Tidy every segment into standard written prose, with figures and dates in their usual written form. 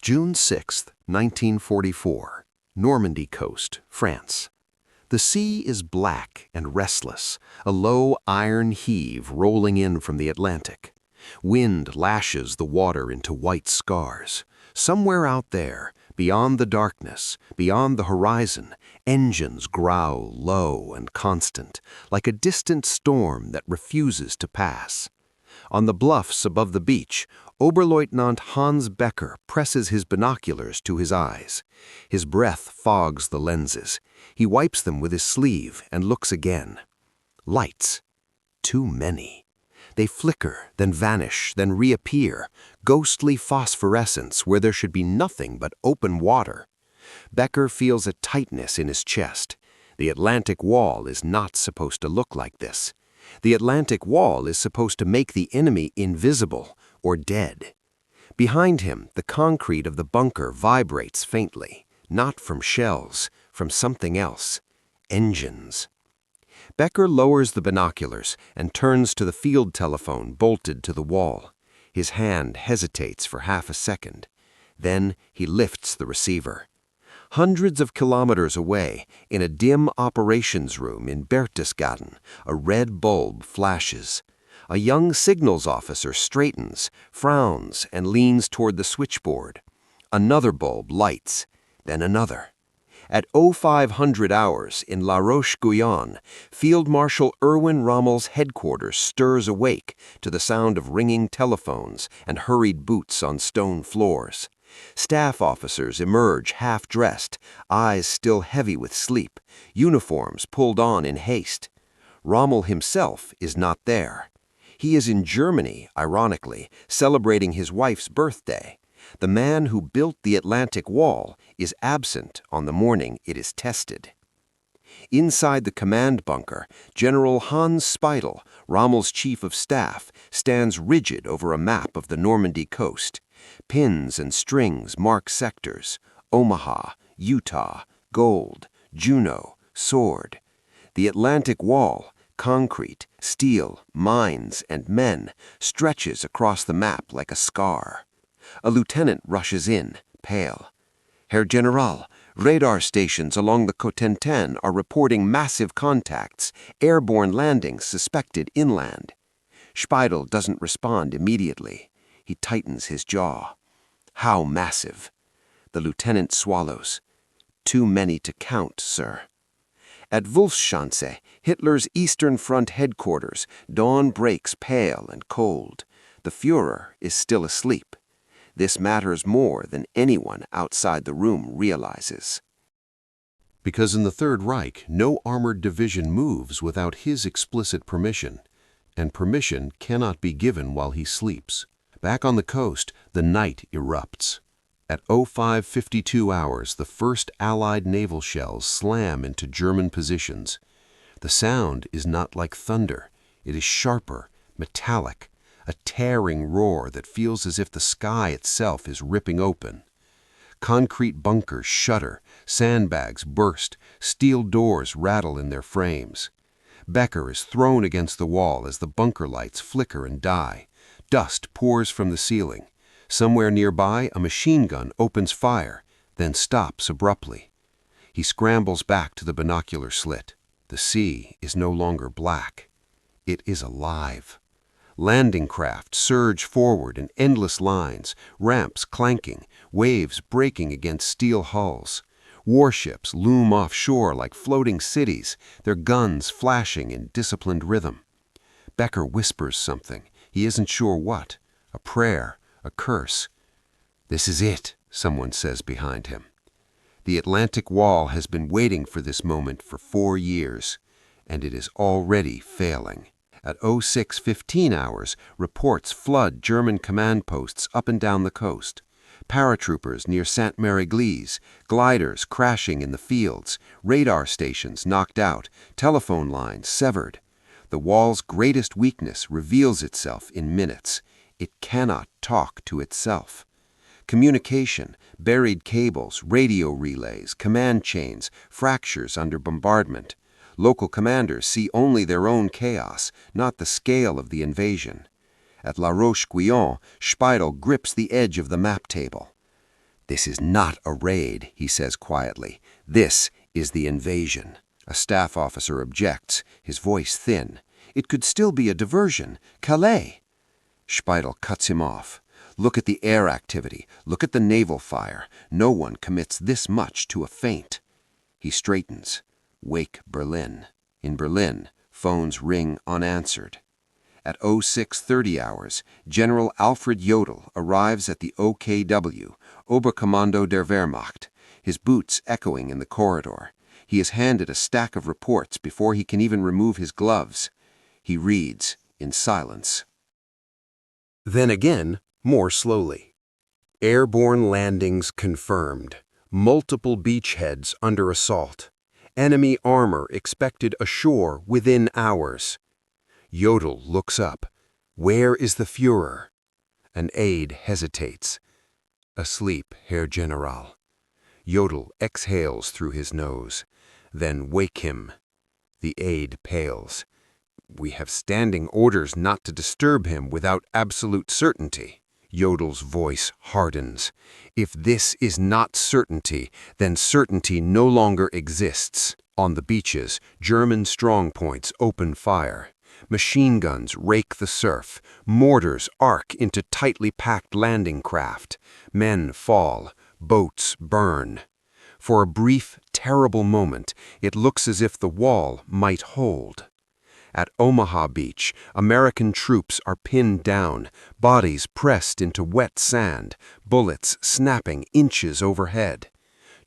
June 6, 1944, Normandy coast, France. The sea is black and restless, a low iron heave rolling in from the Atlantic. Wind lashes the water into white scars. Somewhere out there, beyond the darkness, beyond the horizon, engines growl low and constant, like a distant storm that refuses to pass. On the bluffs above the beach, Oberleutnant Hans Becker presses his binoculars to his eyes. His breath fogs the lenses. He wipes them with his sleeve and looks again. Lights. Too many. They flicker, then vanish, then reappear, ghostly phosphorescence where there should be nothing but open water. Becker feels a tightness in his chest. The Atlantic Wall is not supposed to look like this. The Atlantic Wall is supposed to make the enemy invisible or dead. Behind him, the concrete of the bunker vibrates faintly, not from shells, from something else. Engines. Becker lowers the binoculars and turns to the field telephone bolted to the wall. His hand hesitates for half a second. Then he lifts the receiver. Hundreds of kilometers away, in a dim operations room in Berchtesgaden, a red bulb flashes. A young signals officer straightens, frowns, and leans toward the switchboard. Another bulb lights, then another. At 0500 hours in La Roche-Guyon, Field Marshal Erwin Rommel's headquarters stirs awake to the sound of ringing telephones and hurried boots on stone floors. Staff officers emerge half-dressed, eyes still heavy with sleep, uniforms pulled on in haste. Rommel himself is not there. He is in Germany, ironically, celebrating his wife's birthday. The man who built the Atlantic Wall is absent on the morning it is tested. Inside the command bunker, General Hans Speidel, Rommel's chief of staff, stands rigid over a map of the Normandy coast. Pins and strings mark sectors: Omaha, Utah, Gold, Juno, Sword. The Atlantic Wall, concrete, steel, mines, and men, stretches across the map like a scar. A lieutenant rushes in, pale. Herr General, radar stations along the Cotentin are reporting massive contacts, airborne landings suspected inland. Speidel doesn't respond immediately. He tightens his jaw. How massive? The lieutenant swallows. Too many to count, sir. At Wolfschanze, Hitler's Eastern Front headquarters, dawn breaks pale and cold. The Führer is still asleep. This matters more than anyone outside the room realizes. Because in the Third Reich, no armored division moves without his explicit permission, and permission cannot be given while he sleeps. Back on the coast, the night erupts. At 0552 hours, the first Allied naval shells slam into German positions. The sound is not like thunder. It is sharper, metallic, a tearing roar that feels as if the sky itself is ripping open. Concrete bunkers shudder, sandbags burst, steel doors rattle in their frames. Becker is thrown against the wall as the bunker lights flicker and die. Dust pours from the ceiling. Somewhere nearby, a machine gun opens fire, then stops abruptly. He scrambles back to the binocular slit. The sea is no longer black. It is alive. Landing craft surge forward in endless lines, ramps clanking, waves breaking against steel hulls. Warships loom offshore like floating cities, their guns flashing in disciplined rhythm. Becker whispers something. He isn't sure what. A prayer, a curse. "This is it," someone says behind him. The Atlantic Wall has been waiting for this moment for 4 years, and it is already failing. At 0615 hours, reports flood German command posts up and down the coast. Paratroopers near Sainte-Mère-Église, gliders crashing in the fields, radar stations knocked out, telephone lines severed. The wall's greatest weakness reveals itself in minutes. It cannot talk to itself. Communication, buried cables, radio relays, command chains, fractures under bombardment. Local commanders see only their own chaos, not the scale of the invasion. At La Roche-Guyon, Speidel grips the edge of the map table. "This is not a raid," he says quietly. "This is the invasion." A staff officer objects, his voice thin. "It could still be a diversion. Calais." Speidel cuts him off. "Look at the air activity. Look at the naval fire. No one commits this much to a feint." He straightens. Wake Berlin. In Berlin, phones ring unanswered. At 0630 hours, General Alfred Jodl arrives at the OKW, Oberkommando der Wehrmacht, his boots echoing in the corridor. He is handed a stack of reports before he can even remove his gloves. He reads in silence. Then again, more slowly. Airborne landings confirmed. Multiple beachheads under assault. Enemy armor expected ashore within hours. Jodl looks up. Where is the Führer? An aide hesitates. Asleep, Herr General. Jodl exhales through his nose. Then wake him. The aide pales. We have standing orders not to disturb him without absolute certainty. Jodl's voice hardens. If this is not certainty, then certainty no longer exists. On the beaches, German strongpoints open fire. Machine guns rake the surf. Mortars arc into tightly packed landing craft. Men fall. Boats burn. For a brief, terrible moment, it looks as if the wall might hold. At Omaha Beach, American troops are pinned down, bodies pressed into wet sand, bullets snapping inches overhead.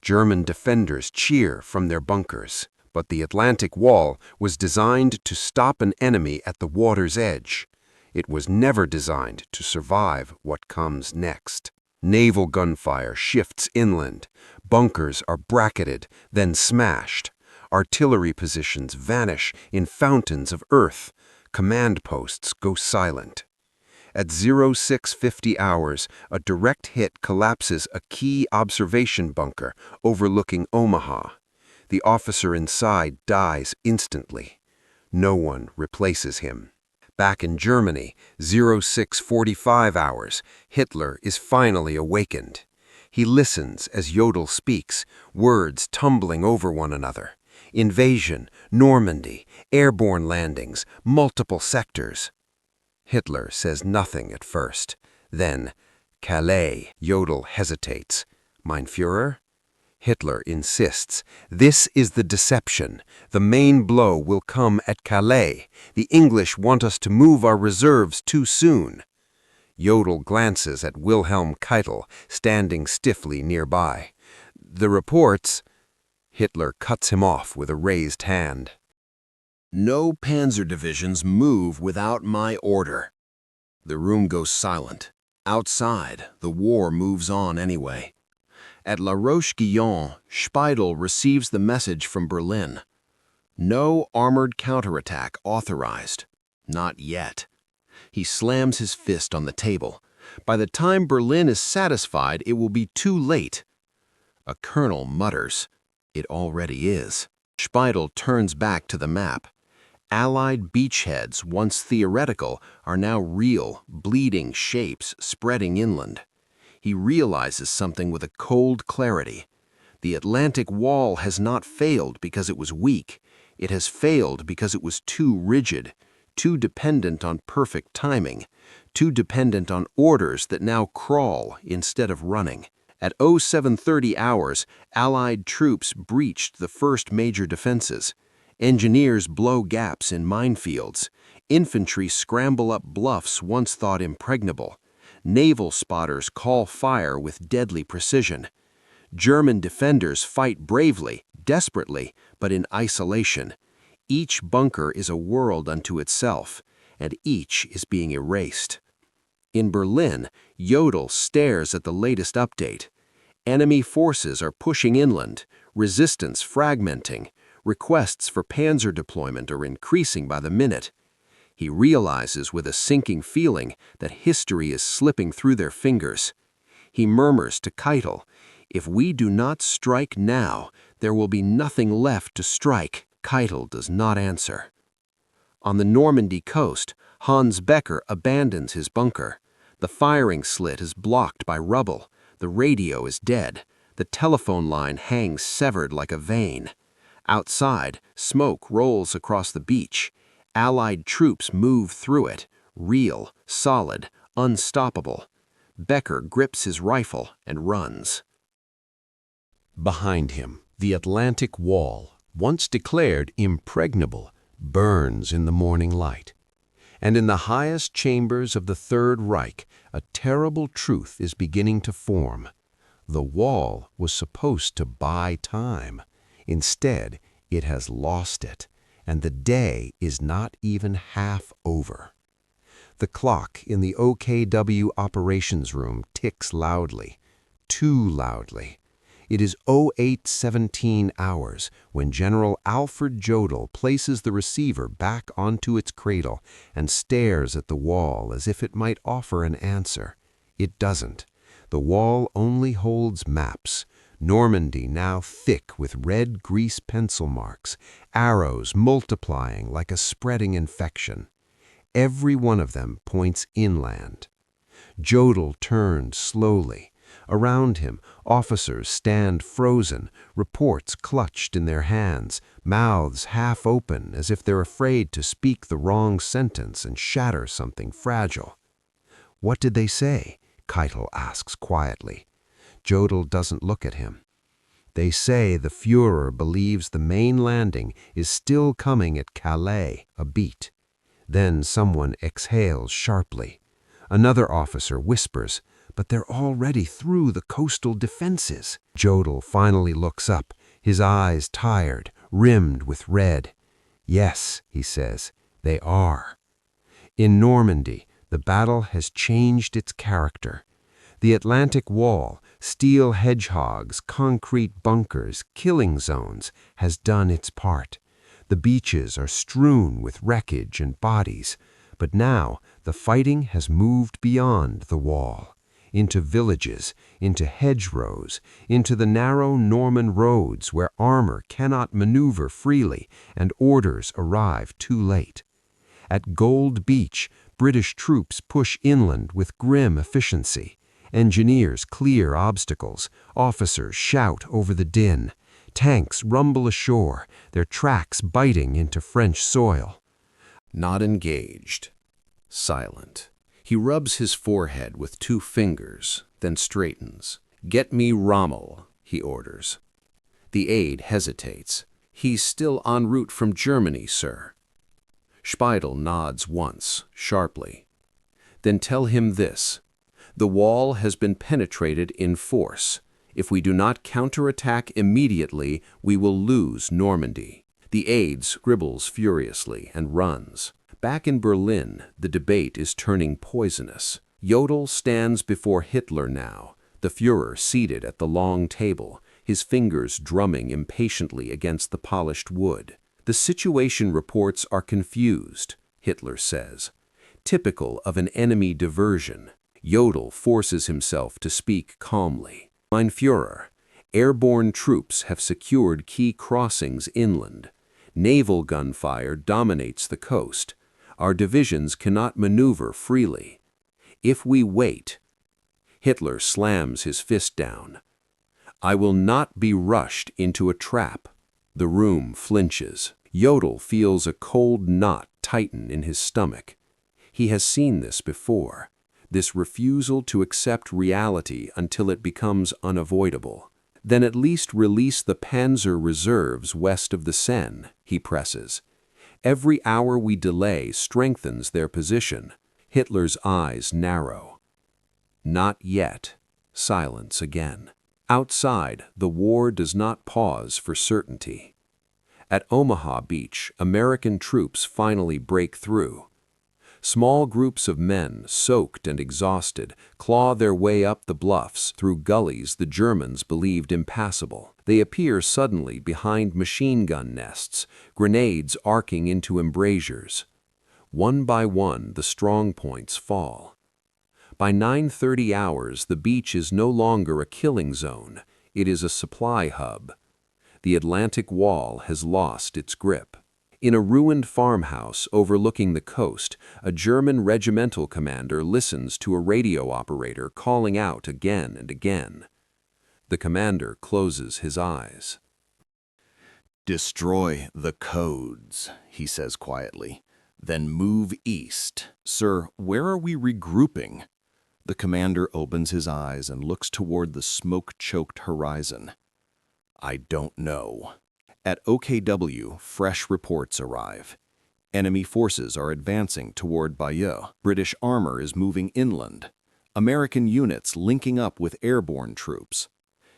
German defenders cheer from their bunkers. But the Atlantic Wall was designed to stop an enemy at the water's edge. It was never designed to survive what comes next. Naval gunfire shifts inland. Bunkers are bracketed, then smashed. Artillery positions vanish in fountains of earth. Command posts go silent. At 0650 hours, a direct hit collapses a key observation bunker overlooking Omaha. The officer inside dies instantly. No one replaces him. Back in Germany, 0645 hours, Hitler is finally awakened. He listens as Jodl speaks, words tumbling over one another. Invasion, Normandy, airborne landings, multiple sectors. Hitler says nothing at first. Then, Calais. Jodl hesitates. Mein Führer? Hitler insists. This is the deception. The main blow will come at Calais. The English want us to move our reserves too soon. Jodl glances at Wilhelm Keitel, standing stiffly nearby. The reports... Hitler cuts him off with a raised hand. "No Panzer divisions move without my order." The room goes silent. Outside, the war moves on anyway. At La Roche-Guyon, Speidel receives the message from Berlin. No armored counterattack authorized. Not yet. He slams his fist on the table. By the time Berlin is satisfied, it will be too late. A colonel mutters, "It already is." Speidel turns back to the map. Allied beachheads, once theoretical, are now real, bleeding shapes spreading inland. He realizes something with a cold clarity. The Atlantic Wall has not failed because it was weak. It has failed because it was too rigid, too dependent on perfect timing, too dependent on orders that now crawl instead of running. At 0730 hours, Allied troops breached the first major defenses. Engineers blow gaps in minefields. Infantry scramble up bluffs once thought impregnable. Naval spotters call fire with deadly precision. German defenders fight bravely, desperately, but in isolation. Each bunker is a world unto itself, and each is being erased. In Berlin, Jodl stares at the latest update. Enemy forces are pushing inland, resistance fragmenting, requests for Panzer deployment are increasing by the minute. He realizes with a sinking feeling that history is slipping through their fingers. He murmurs to Keitel, "If we do not strike now, there will be nothing left to strike." Keitel does not answer. On the Normandy coast, Hans Becker abandons his bunker. The firing slit is blocked by rubble. The radio is dead. The telephone line hangs severed like a vein. Outside, smoke rolls across the beach. Allied troops move through it, real, solid, unstoppable. Becker grips his rifle and runs. Behind him, the Atlantic Wall, once declared impregnable, burns in the morning light. And in the highest chambers of the Third Reich, a terrible truth is beginning to form. The wall was supposed to buy time. Instead, it has lost it, and the day is not even half over. The clock in the OKW operations room ticks loudly, too loudly. It is 08:17 hours when General Alfred Jodl places the receiver back onto its cradle and stares at the wall as if it might offer an answer. It doesn't. The wall only holds maps. Normandy now thick with red grease pencil marks, arrows multiplying like a spreading infection. Every one of them points inland. Jodl turned slowly. Around him, officers stand frozen, reports clutched in their hands, mouths half open as if they're afraid to speak the wrong sentence and shatter something fragile. "What did they say?" Keitel asks quietly. Jodl doesn't look at him. "They say the Führer believes the main landing is still coming at Calais, a beat." Then someone exhales sharply. Another officer whispers, "But they're already through the coastal defenses." Jodl finally looks up, his eyes tired, rimmed with red. "Yes," he says, "they are." In Normandy, the battle has changed its character. The Atlantic Wall, steel hedgehogs, concrete bunkers, killing zones, has done its part. The beaches are strewn with wreckage and bodies, but now the fighting has moved beyond the wall, into villages, into hedgerows, into the narrow Norman roads where armor cannot maneuver freely and orders arrive too late. At Gold Beach, British troops push inland with grim efficiency. Engineers clear obstacles, officers shout over the din. Tanks rumble ashore, their tracks biting into French soil. Not engaged. Silent. He rubs his forehead with 2 fingers, then straightens. "Get me Rommel," he orders. The aide hesitates. "He's still en route from Germany, sir." Speidel nods once, sharply. "Then tell him this. The wall has been penetrated in force. If we do not counterattack immediately, we will lose Normandy." The aide scribbles furiously and runs. Back in Berlin, the debate is turning poisonous. Jodl stands before Hitler now, the Führer seated at the long table, his fingers drumming impatiently against the polished wood. "The situation reports are confused," Hitler says. "Typical of an enemy diversion." Jodl forces himself to speak calmly. "Mein Führer, airborne troops have secured key crossings inland. Naval gunfire dominates the coast. Our divisions cannot maneuver freely. If we wait—" Hitler slams his fist down. "I will not be rushed into a trap." The room flinches. Jodl feels a cold knot tighten in his stomach. He has seen this before, this refusal to accept reality until it becomes unavoidable. "Then at least release the Panzer reserves west of the Seine," he presses. "Every hour we delay strengthens their position." Hitler's eyes narrow. "Not yet." Silence again. Outside, the war does not pause for certainty. At Omaha Beach, American troops finally break through. Small groups of men, soaked and exhausted, claw their way up the bluffs through gullies the Germans believed impassable. They appear suddenly behind machine gun nests, grenades arcing into embrasures. One by one, the strong points fall. By 9:30 hours, the beach is no longer a killing zone. It is a supply hub. The Atlantic Wall has lost its grip. In a ruined farmhouse overlooking the coast, a German regimental commander listens to a radio operator calling out again and again. The commander closes his eyes. "Destroy the codes," he says quietly. "Then move east." "Sir, where are we regrouping?" The commander opens his eyes and looks toward the smoke-choked horizon. "I don't know." At OKW, fresh reports arrive. Enemy forces are advancing toward Bayeux. British armor is moving inland. American units linking up with airborne troops.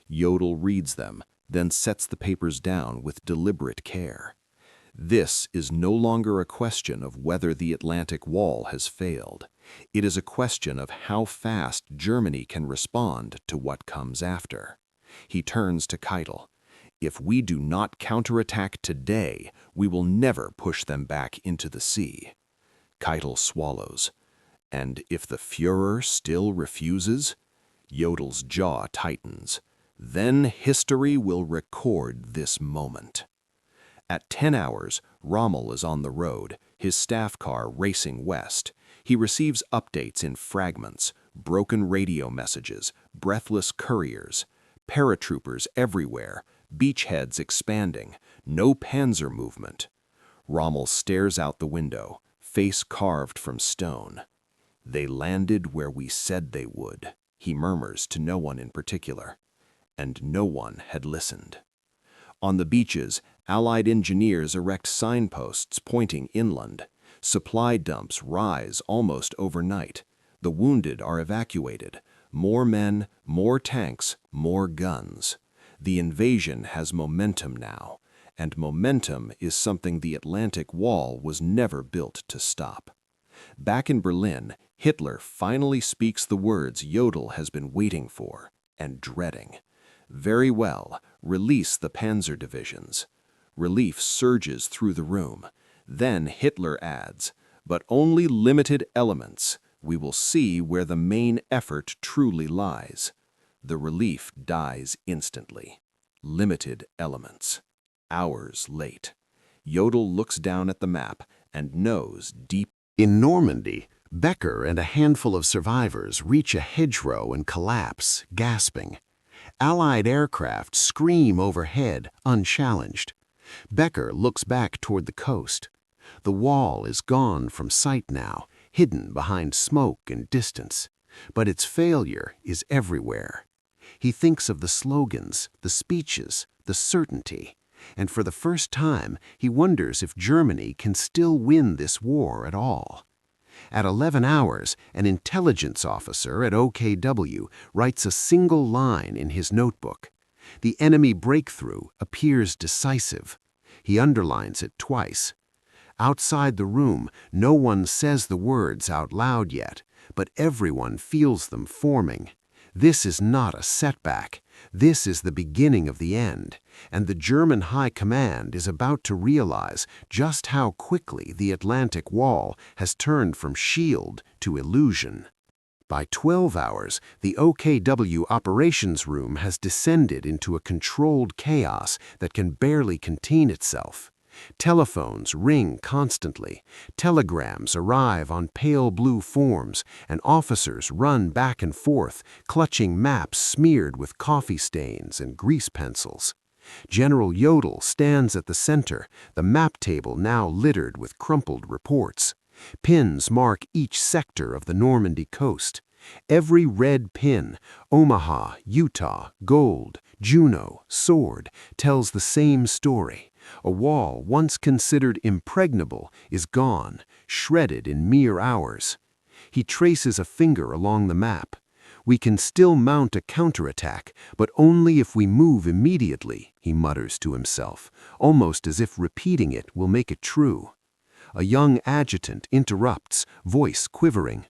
Yodel reads them, then sets the papers down with deliberate care. This is no longer a question of whether the Atlantic Wall has failed. It is a question of how fast Germany can respond to what comes after. He turns to Keitel. "If we do not counterattack today, we will never push them back into the sea." Keitel swallows. "And if the Führer still refuses?" Yodel's jaw tightens. "Then history will record this moment." At 10 hours, Rommel is on the road, his staff car racing west. He receives updates in fragments, broken radio messages, breathless couriers, paratroopers everywhere, beachheads expanding, no Panzer movement. Rommel stares out the window, face carved from stone. "They landed where we said they would," he murmurs to no one in particular. And no one had listened. On the beaches, Allied engineers erect signposts pointing inland. Supply dumps rise almost overnight. The wounded are evacuated. More men, more tanks, more guns. The invasion has momentum now, and momentum is something the Atlantic Wall was never built to stop. Back in Berlin, Hitler finally speaks the words Jodl has been waiting for and dreading. "Very well, release the Panzer divisions." Relief surges through the room. Then Hitler adds, "But only limited elements. We will see where the main effort truly lies." The relief dies instantly. Limited elements. Hours late. Jodl looks down at the map and knows deep. In Normandy, Becker and a handful of survivors reach a hedgerow and collapse, gasping. Allied aircraft scream overhead, unchallenged. Becker looks back toward the coast. The wall is gone from sight now, hidden behind smoke and distance. But its failure is everywhere. He thinks of the slogans, the speeches, the certainty. And for the first time, he wonders if Germany can still win this war at all. At 11 hours, an intelligence officer at OKW writes a single line in his notebook. The enemy breakthrough appears decisive. He underlines it twice. Outside the room, no one says the words out loud yet, but everyone feels them forming. This is not a setback. This is the beginning of the end, and the German High Command is about to realize just how quickly the Atlantic Wall has turned from shield to illusion. By 12 hours, the OKW operations room has descended into a controlled chaos that can barely contain itself. Telephones ring constantly, telegrams arrive on pale blue forms, and officers run back and forth, clutching maps smeared with coffee stains and grease pencils. General Jodl stands at the center, the map table now littered with crumpled reports. Pins mark each sector of the Normandy coast. Every red pin, Omaha, Utah, Gold, Juno, Sword, tells the same story. A wall once considered impregnable is gone, shredded in mere hours. He traces a finger along the map. "We can still mount a counterattack, but only if we move immediately," he mutters to himself, almost as if repeating it will make it true. A young adjutant interrupts, voice quivering.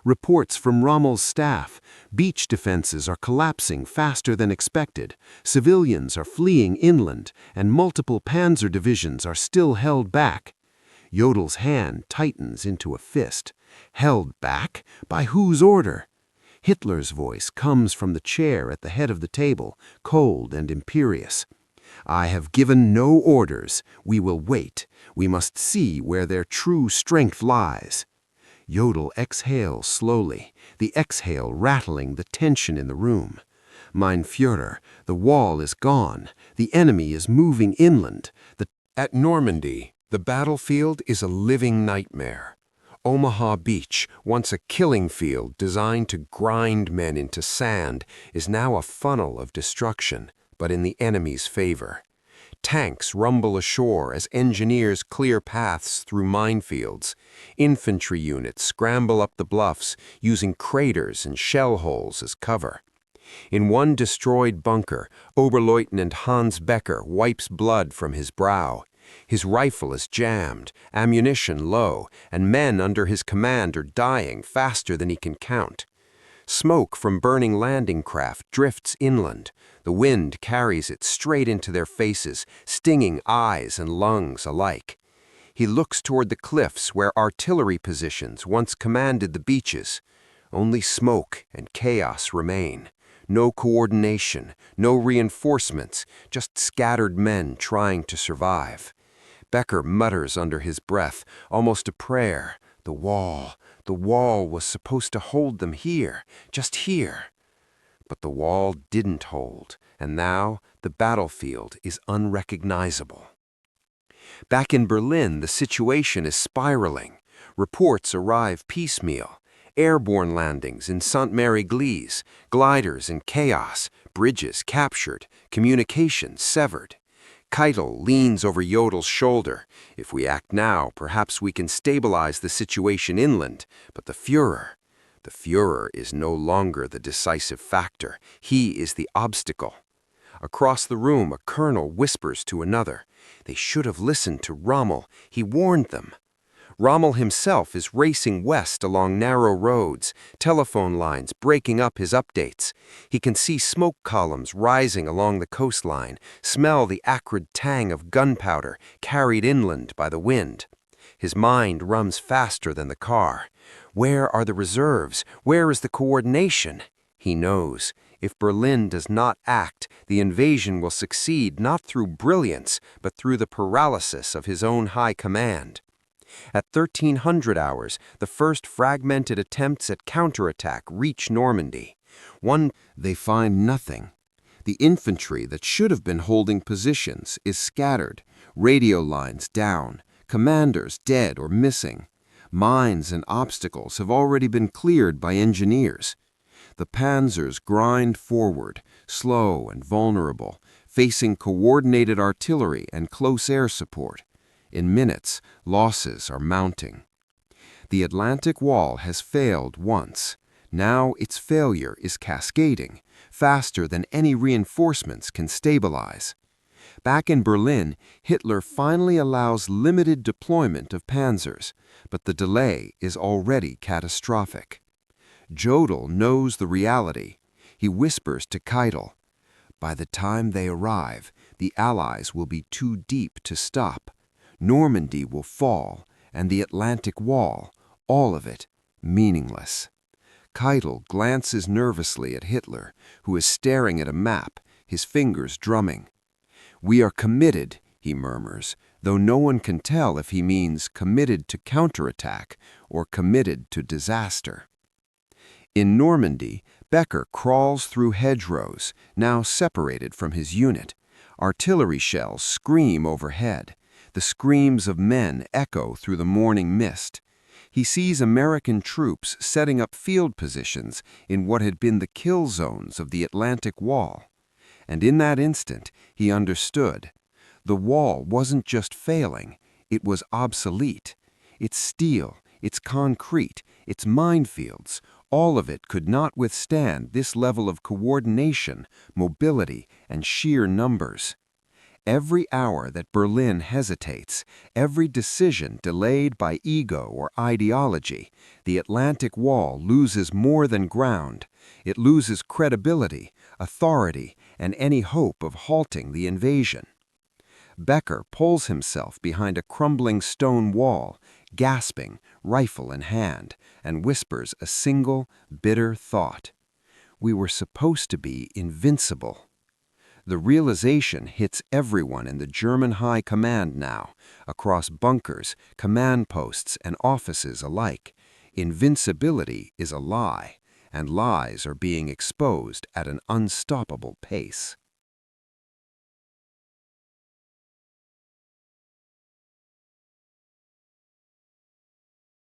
Reports from Rommel's staff. Beach defenses are collapsing faster than expected. Civilians are fleeing inland, and multiple Panzer divisions are still held back. Jodl's hand tightens into a fist. Held back? By whose order? Hitler's voice comes from the chair at the head of the table, cold and imperious. I have given no orders. We will wait. We must see where their true strength lies. Jodl exhales slowly, the exhale rattling the tension in the room. Mein Führer, the wall is gone. The enemy is moving inland. At Normandy, the battlefield is a living nightmare. Omaha Beach, once a killing field designed to grind men into sand, is now a funnel of destruction, but in the enemy's favor. Tanks rumble ashore as engineers clear paths through minefields. Infantry units scramble up the bluffs, using craters and shell holes as cover. In one destroyed bunker, Oberleutnant Hans Becker wipes blood from his brow. His rifle is jammed, ammunition low, and men under his command are dying faster than he can count. Smoke from burning landing craft drifts inland. The wind carries it straight into their faces, stinging eyes and lungs alike. He looks toward the cliffs where artillery positions once commanded the beaches. Only smoke and chaos remain. No coordination, no reinforcements, just scattered men trying to survive. Becker mutters under his breath, almost a prayer. The wall was supposed to hold them here, just here. But the wall didn't hold, and now the battlefield is unrecognizable. Back in Berlin, the situation is spiraling. Reports arrive piecemeal. Airborne landings in Sainte-Mère-Église, gliders in chaos, bridges captured, communications severed. Keitel leans over Jodl's shoulder. If we act now, perhaps we can stabilize the situation inland. But the Führer is no longer the decisive factor. He is the obstacle. Across the room, a colonel whispers to another. They should have listened to Rommel. He warned them. Rommel himself is racing west along narrow roads, telephone lines breaking up his updates. He can see smoke columns rising along the coastline, smell the acrid tang of gunpowder carried inland by the wind. His mind runs faster than the car. Where are the reserves? Where is the coordination? He knows. If Berlin does not act, the invasion will succeed not through brilliance, but through the paralysis of his own high command. At 1300 hours, the first fragmented attempts at counterattack reach Normandy. They find nothing. The infantry that should have been holding positions is scattered, radio lines down, commanders dead or missing. Mines and obstacles have already been cleared by engineers. The Panzers grind forward, slow and vulnerable, facing coordinated artillery and close air support. In minutes, losses are mounting. The Atlantic Wall has failed once. Now its failure is cascading, faster than any reinforcements can stabilize. Back in Berlin, Hitler finally allows limited deployment of panzers, but the delay is already catastrophic. Jodl knows the reality. He whispers to Keitel, "By the time they arrive, the Allies will be too deep to stop. Normandy will fall, and the Atlantic Wall, all of it, meaningless." Keitel glances nervously at Hitler, who is staring at a map, his fingers drumming. "We are committed," he murmurs, though no one can tell if he means committed to counterattack or committed to disaster. In Normandy, Becker crawls through hedgerows, now separated from his unit. Artillery shells scream overhead. The screams of men echo through the morning mist. He sees American troops setting up field positions in what had been the kill zones of the Atlantic Wall. And in that instant, he understood. The wall wasn't just failing, it was obsolete. Its steel, its concrete, its minefields, all of it could not withstand this level of coordination, mobility, and sheer numbers. Every hour that Berlin hesitates, every decision delayed by ego or ideology, the Atlantic Wall loses more than ground. It loses credibility, authority, and any hope of halting the invasion. Becker pulls himself behind a crumbling stone wall, gasping, rifle in hand, and whispers a single, bitter thought. "We were supposed to be invincible." The realization hits everyone in the German High Command now, across bunkers, command posts, and offices alike. Invincibility is a lie, and lies are being exposed at an unstoppable pace.